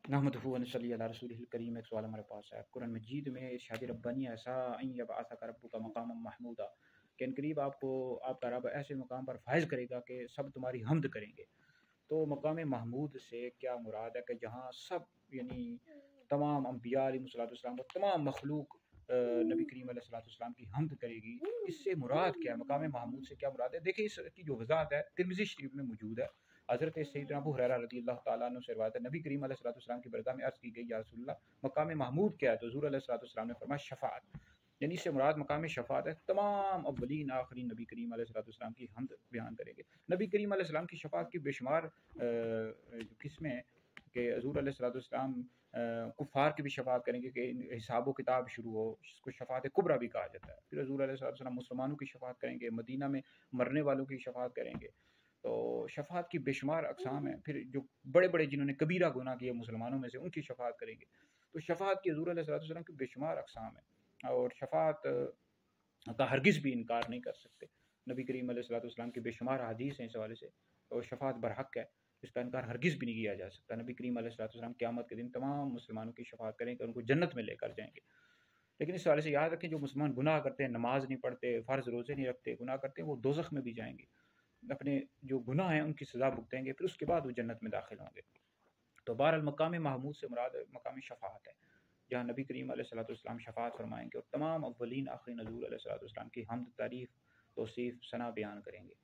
नहमदुहु व नसल्ली अला रसूलिहिल करीम। एक सवाल हमारे पास है, कुरान मजीद में इरशाद रब्बानी ऐसा अन यबअसक रब्बुका मकामम महमूदा, कि इनकरीब आपको आपका रब ऐसे मकाम पर फाइज करेगा कि सब तुम्हारी हम्द करेंगे। तो मकाम महमूद से क्या मुराद है कि जहाँ सब यानी तमाम अम्बिया अलैहिस्सलाम और तमाम मखलूक नबी करीम अलैहिस्सलाम की हम्द करेगी। इससे मुराद क्या है? मकाम महमूद से क्या मुराद है? देखिए, इसकी जो वजाहत है तिरमिज़ी शरीफ में मौजूद है। हज़रत सैयदना अबू हुरैरा रज़ियल्लाहु ताला अन्हु से रिवायत है, नबी करीम अलैहिस्सलाम की बरगाह में अर्ज़ की गई, या रसूलल्लाह मकाम महमूद क्या है? तो हुज़ूर अलैहिस्सलाम ने फरमाया शफ़ाअत, यानी इससे मुराद मकाम शफ़ाअत है। तमाम अव्वलीन आखिरीन नबी करीम अलैहिस्सलाम की हम्द बयान करेंगे। नबी करीम अलैहिस्सलाम की शफ़ाअत की बेशुमार किस्में कि हज़ूर अलैहिस्सलाम कुफ़ार की भी शफ़ाअत करेंगे कि हिसाब व किताब शुरू हो, इसको शफ़ाअत कुबरा भी कहा जाता है। फिर हज़ूर अलैहिस्सलाम मुसलमानों की शफ़ाअत करेंगे, मदीना में मरने वालों की शफ़ाअत करेंगे। तो शफ़ाअत की बेशुमार अक़साम हैं। फिर जो बड़े बड़े जिन्होंने कबीरा गुनाह किया मुसलमानों में से, उनकी शफ़ाअत करेंगे। तो शफ़ाअत की हज़ूर अलैहिस्सलाम की बेशुमार अक़साम हैं, और शफ़ाअत का हरगिज़ भी इनकार नहीं कर सकते। नबी करीम अलैहिस्सलाम की बेशुमार हदीस हैं इस हवाले से, और शफ़ाअत बरहक़ है, इसका इनकार हरगिज़ भी नहीं किया जा सकता। नबी करीम अलैहिस्सलाम क़यामत के दिन तमाम मुसलमानों की शफ़ाअत करेंगे, उनको जन्नत में लेकर जाएंगे। लेकिन इस हवाले से याद रखें, जो मुसलमान गुनाह करते हैं, नमाज नहीं पढ़ते, फ़र्ज़ रोज़े नहीं रखते, गुनाह करते हैं, वो दोज़ख में भी जाएंगे। अपने जो गुनाह हैं उनकी सज़ा भुगतेंगे, फिर उसके बाद वो जन्नत में दाखिल होंगे। तो बहरहाल मकाम महमूद से मुराद मकाम शफ़ाअत है, जहाँ नबी करीम अलैहिस्सलाम शफ़ाअत फरमाएंगे और तमाम अव्वलीन आखिरीन हज़ूर अलैहिस्सलाम की हम्द, तारीफ़, तौसीफ़, सना बयान करेंगे।